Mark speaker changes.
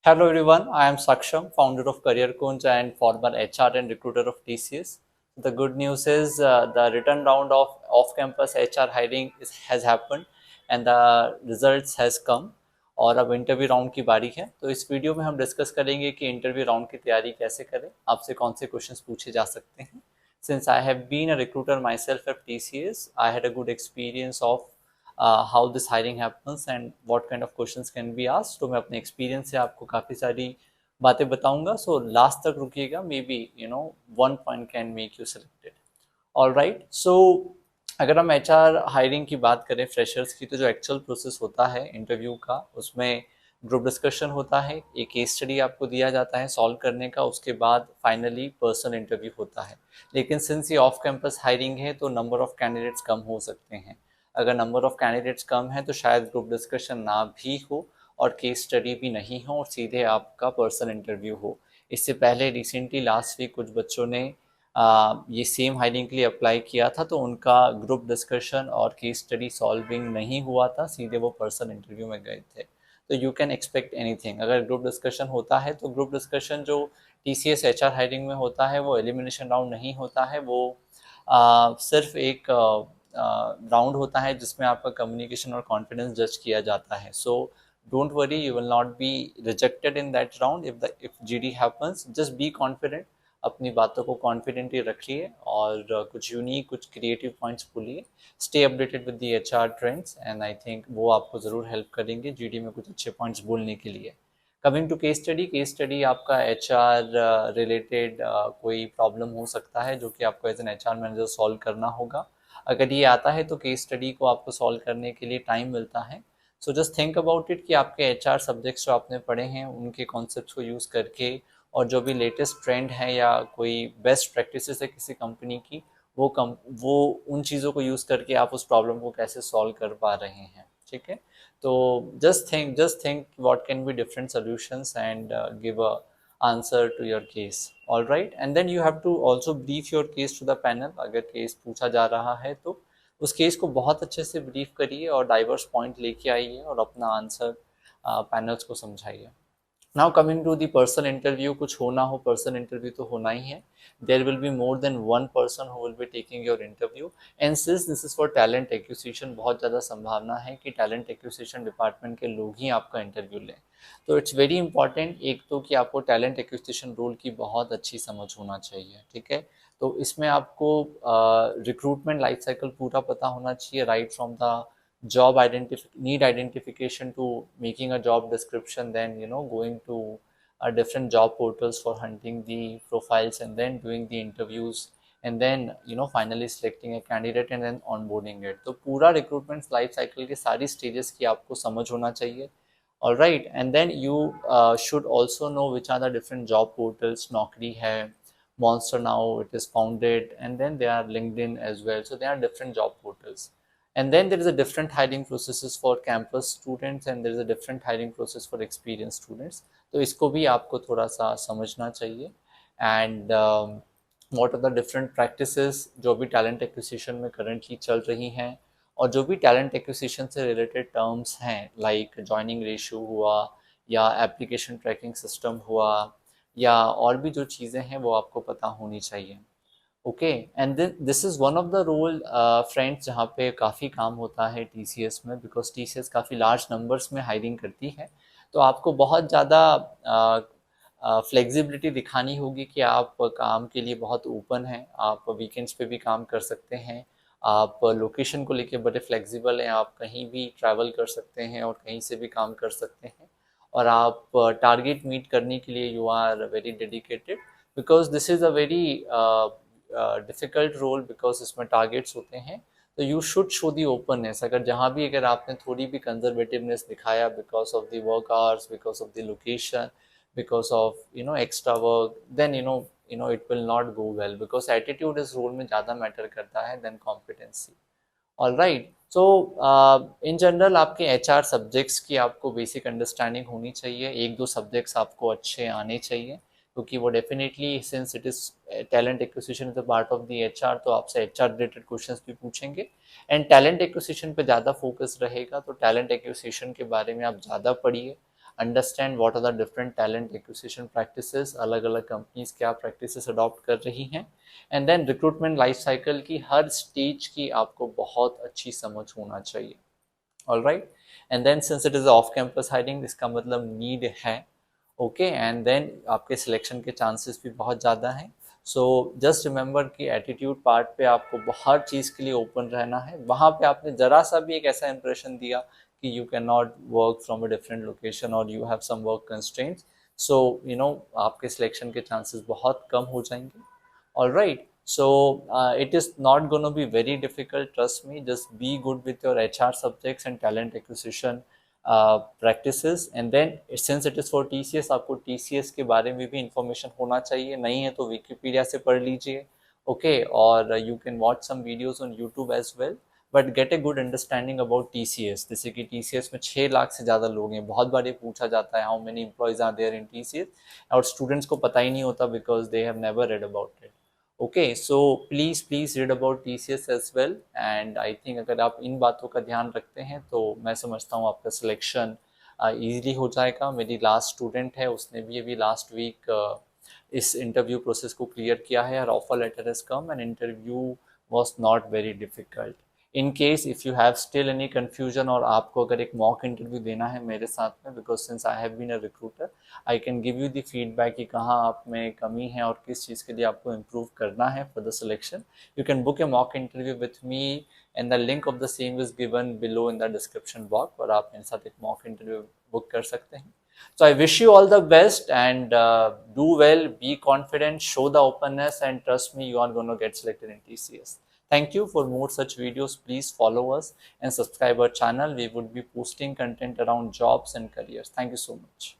Speaker 1: Hello everyone, I am Saksham, founder of Career Kunj and former HR and recruiter of TCS. The good news is the return round of off-campus HR hiring has happened and the results has come और अब interview round की बारी है। तो इस video में हम discuss करेंगे कि इंटरव्यू राउंड की तैयारी कैसे करें, आपसे कौन से क्वेश्चंस पूछे जा सकते हैं। Since I have been a recruiter myself at TCS, I had a good experience of how this hiring happens and what kind of questions can be asked। तो मैं अपने एक्सपीरियंस से आपको काफ़ी सारी बातें बताऊंगा। सो लास्ट तक रुकिएगा, maybe one point can make you selected. All right, so अगर हम HR हायरिंग की बात करें फ्रेशर्स की, तो जो एक्चुअल प्रोसेस होता है इंटरव्यू का, उसमें ग्रुप डिस्कशन होता है, एक केस स्टडी आपको दिया जाता है सॉल्व करने का, उसके बाद फाइनली पर्सनल इंटरव्यू होता है। लेकिन सिंस ये ऑफ कैंपस हायरिंग है तो नंबर ऑफ कैंडिडेट्स कम हो सकते हैं। अगर नंबर ऑफ कैंडिडेट्स कम है तो शायद ग्रुप डिस्कशन ना भी हो और केस स्टडी भी नहीं हो और सीधे आपका पर्सनल इंटरव्यू हो। इससे पहले रिसेंटली लास्ट वीक कुछ बच्चों ने ये सेम हायरिंग के लिए अप्लाई किया था, तो उनका ग्रुप डिस्कशन और केस स्टडी सॉल्विंग नहीं हुआ था, सीधे वो पर्सनल इंटरव्यू में गए थे। तो यू कैन एक्सपेक्ट एनीथिंग। अगर ग्रुप डिस्कशन होता है तो ग्रुप डिस्कशन जो TCS HR हायरिंग में होता है वो एलिमिनेशन राउंड नहीं होता है, वो सिर्फ एक राउंड होता है जिसमें आपका कम्युनिकेशन और कॉन्फिडेंस जज किया जाता है। So don't worry, you will not be rejected in that round. If GD happens, just be confident, अपनी बातों को कॉन्फिडेंटली रखिए और कुछ यूनिक, कुछ क्रिएटिव पॉइंट्स बोलिए। Stay updated with the HR trends and I think वो आपको ज़रूर हेल्प करेंगे GD में कुछ अच्छे पॉइंट्स बोलने के लिए। कमिंग टू केस स्टडी आपका HR रिलेटेड कोई प्रॉब्लम हो सकता है जो कि आपको as an HR manager solve करना होगा। अगर ये आता है तो केस स्टडी को आपको सॉल्व करने के लिए टाइम मिलता है। So just think about it कि आपके HR सब्जेक्ट्स जो आपने पढ़े हैं उनके कॉन्सेप्ट्स को यूज़ करके और जो भी लेटेस्ट ट्रेंड है या कोई बेस्ट प्रैक्टिसेस है किसी कंपनी की, वो उन चीज़ों को यूज़ करके आप उस प्रॉब्लम को कैसे सॉल्व कर पा रहे हैं। ठीक है, तो just think what can be different solutions and give a answer to your case। all right, and then you have to also brief your case to the panel। अगर केस पूछा जा रहा है तो उस केस को बहुत अच्छे से ब्रीफ करिए और डाइवर्स पॉइंट लेके आइए और अपना आंसर पैनल्स को समझाइए। Now coming to the personal interview, कुछ हो ना हो पर्सनल इंटरव्यू तो होना ही है। There will be more than one person who will be taking your interview and since this is for talent acquisition, बहुत ज़्यादा संभावना है कि टैलेंट एक्विजिशन डिपार्टमेंट के लोग ही आपका इंटरव्यू लें। तो इट्स वेरी इंपॉर्टेंट एक तो कि आपको टैलेंट एक्विजिशन रोल की बहुत अच्छी समझ होना चाहिए। ठीक है, तो इसमें आपको रिक्रूटमेंट लाइफ साइकिल पूरा पता होना चाहिए, right from the need identification to making a job description, then going to different job portals for hunting the profiles and then doing the interviews and then finally selecting a candidate and then onboarding it। तो पूरा recruitment life cycle के सारी stages की आपको समझ होना चाहिए। all right, and then you should also know which are the different job portals। Naukri है, Monster now it is founded, and then there are LinkedIn as well, so there are different job portals। and then there is a different hiring processes for campus students and there is a different hiring process for experienced students। तो इसको भी आपको थोड़ा सा समझना चाहिए। And what are the different practices जो भी टैलेंट एक्विजिशन में करंटली चल रही हैं और जो भी टैलेंट एक्विजिशन से रिलेटेड टर्म्स हैं, लाइक जॉइनिंग रेशियो हुआ या एप्लीकेशन ट्रैकिंग सिस्टम हुआ या और भी जो चीज़ें हैं वो आपको पता होनी चाहिए। Okay, and then this is one of the role friends जहाँ पे काफ़ी काम होता है TCS में, बिकॉज TCS काफ़ी लार्ज नंबर्स में हायरिंग करती है। तो आपको बहुत ज़्यादा फ्लेक्सिबिलिटी दिखानी होगी कि आप काम के लिए बहुत ओपन हैं, आप वीकेंड्स पे भी काम कर सकते हैं, आप लोकेशन को लेके बड़े फ्लेक्सिबल हैं, आप कहीं भी ट्रैवल कर सकते हैं और कहीं से भी काम कर सकते हैं और आप टारगेट मीट करने के लिए you are very dedicated, because this is a very difficult role, because इसमें टारगेट्स होते हैं। तो you should show the openness. अगर जहाँ भी अगर आपने थोड़ी भी कंजर्वेटिवनेस दिखाया because of the work hours, because of the location, because of extra work, then it will not go well, because attitude इस रोल में ज़्यादा मैटर करता है than competency. All right, so in general आपके HR subjects की आपको basic understanding होनी चाहिए, एक दो सब्जेक्ट्स आपको अच्छे आने चाहिए, क्योंकि वो definitely since it is talent acquisition is a part of the HR, तो आपसे HR रिलेटेड क्वेश्चंस भी पूछेंगे एंड टैलेंट एक्विजिशन पे ज़्यादा फोकस रहेगा। तो टैलेंट एक्विजिशन के बारे में आप ज़्यादा पढ़िए, understand what are the different talent acquisition practices, अलग अलग कंपनीज क्या प्रैक्टिसेस अडॉप्ट कर रही हैं, and then recruitment life cycle की हर स्टेज की आपको बहुत अच्छी समझ होना चाहिए। All right, and then since it is off campus hiring, इसका मतलब नीड है, ओके, एंड देन आपके सिलेक्शन के चांसेस भी बहुत ज़्यादा हैं। सो जस्ट रिमेंबर कि एटीट्यूड पार्ट पे आपको हर चीज़ के लिए ओपन रहना है। वहाँ पे आपने ज़रा सा भी एक ऐसा इंप्रेशन दिया कि you can not work from a different location और you have some work constraints, so आपके सिलेक्शन के चांसेस बहुत कम हो जाएंगे। All right. So it is not going to be very difficult. Trust me. Just be good with your HR subjects and talent acquisition practices. And then since it is for TCS, आपको TCS के बारे में भी information होना चाहिए। नहीं है तो Wikipedia से पढ़ लीजिए, okay? और you can watch some videos on YouTube as well. But get a good understanding about TCS. जैसे कि TCS में 6 लाख से ज़्यादा लोग हैं। बहुत बार ये पूछा जाता है how many employees are there in TCS, और स्टूडेंट्स को पता ही नहीं होता because they have never read about it. Okay, so please read about TCS as well, and I think अगर आप इन बातों का ध्यान रखते हैं तो मैं समझता हूँ आपका सिलेक्शन ईजिली हो जाएगा। मेरी लास्ट स्टूडेंट है, उसने भी अभी लास्ट वीक इस इंटरव्यू प्रोसेस को क्लियर किया है और offer letter has come and interview was not very difficult. In case if you have still any confusion और आपको अगर एक मॉक इंटरव्यू देना है मेरे साथ में, because since I have been a recruiter, I can give you the feedback कि कहाँ आप में कमी है और किस चीज़ के लिए आपको इम्प्रूव करना है for the selection. You can book A mock interview with me and the link of the same is given below in the description box, और आप मेरे साथ एक मॉक इंटरव्यू बुक कर सकते हैं। So I wish you all the best, and do well, be confident, show the openness, and trust me, you are going to get selected in TCS. Thank you. For more such videos, please follow us and subscribe our channel. We would be posting content around jobs and careers. Thank you so much.